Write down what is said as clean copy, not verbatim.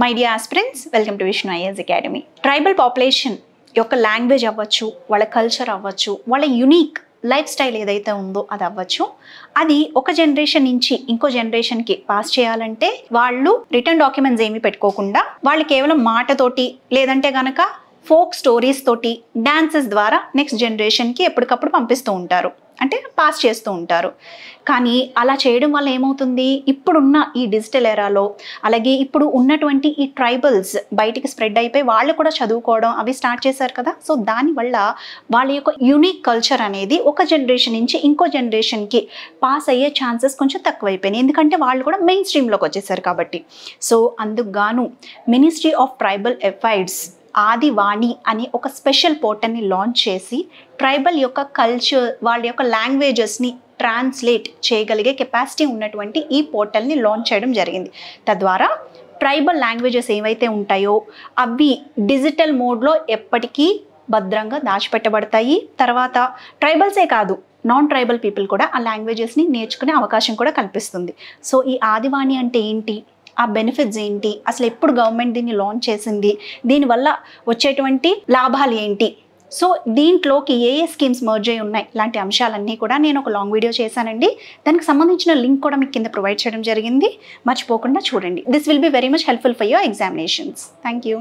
My dear aspirants, welcome to Vishnu IAS academy. Tribal population యొక్క language అవ్వచ్చు, వాళ్ళ culture అవ్వచ్చు, వాళ్ళ యునిక్ లైఫ్ స్టైల్ ఏదైతే ఉందో అది అవ్వచ్చు, అది ఒక జనరేషన్ నుంచి ఇంకో జనరేషన్కి పాస్ చేయాలంటే వాళ్ళు రిటర్న్ డాక్యుమెంట్స్ ఏమీ పెట్టుకోకుండా వాళ్ళు కేవలం మాటతోటి లేదంటే కనుక ఫోక్ స్టోరీస్ తోటి డాన్సెస్ ద్వారా నెక్స్ట్ జనరేషన్కి ఎప్పటికప్పుడు పంపిస్తూ ఉంటారు, అంటే పాస్ చేస్తూ ఉంటారు. కానీ అలా చేయడం వల్ల ఏమవుతుంది, ఇప్పుడున్న ఈ డిజిటల్ ఎరాలో అలాగే ఇప్పుడు ఉన్నటువంటి ఈ ట్రైబల్స్ బయటికి స్ప్రెడ్ అయిపోయి వాళ్ళు కూడా చదువుకోవడం అవి స్టార్ట్ చేశారు కదా. సో దానివల్ల వాళ్ళ యొక్క యూనిక్ కల్చర్ అనేది ఒక జనరేషన్ నుంచి ఇంకో జనరేషన్కి పాస్ అయ్యే ఛాన్సెస్ కొంచెం తక్కువైపోయినాయి, ఎందుకంటే వాళ్ళు కూడా మెయిన్ స్ట్రీమ్లోకి వచ్చేసారు కాబట్టి. సో అందుకు గాను మినిస్ట్రీ ఆఫ్ ట్రైబల్ అఫైర్స్ ఆదివాణి అని ఒక స్పెషల్ పోర్టల్ని లాంచ్ చేసి ట్రైబల్ యొక్క కల్చర్, వాళ్ళ యొక్క లాంగ్వేజెస్ని ట్రాన్స్లేట్ చేయగలిగే కెపాసిటీ ఉన్నటువంటి ఈ పోర్టల్ని లాంచ్ చేయడం జరిగింది. తద్వారా ట్రైబల్ లాంగ్వేజెస్ ఏవైతే ఉంటాయో అవి డిజిటల్ మోడ్లో ఎప్పటికీ భద్రంగా దాచిపెట్టబడతాయి. తర్వాత ట్రైబల్సే కాదు, నాన్ ట్రైబల్ పీపుల్ కూడా ఆ లాంగ్వేజెస్ని నేర్చుకునే అవకాశం కూడా కల్పిస్తుంది. సో ఈ ఆదివాణి అంటే ఏంటి, ఆ బెనిఫిట్స్ ఏంటి, అసలు ఎప్పుడు గవర్నమెంట్ దీన్ని లాంచ్ చేసింది, దీనివల్ల వచ్చేటువంటి లాభాలు ఏంటి, సో దీంట్లోకి ఏ స్కీమ్స్ మర్జ్ అయి ఉన్నాయి, ఇలాంటి అంశాలన్నీ కూడా నేను ఒక లాంగ్ వీడియో చేశానండి. దానికి సంబంధించిన లింక్ కూడా మీకు కింద ప్రొవైడ్ చేయడం జరిగింది, మర్చిపోకుండా చూడండి. This will be very much helpful for your examinations. Thank you.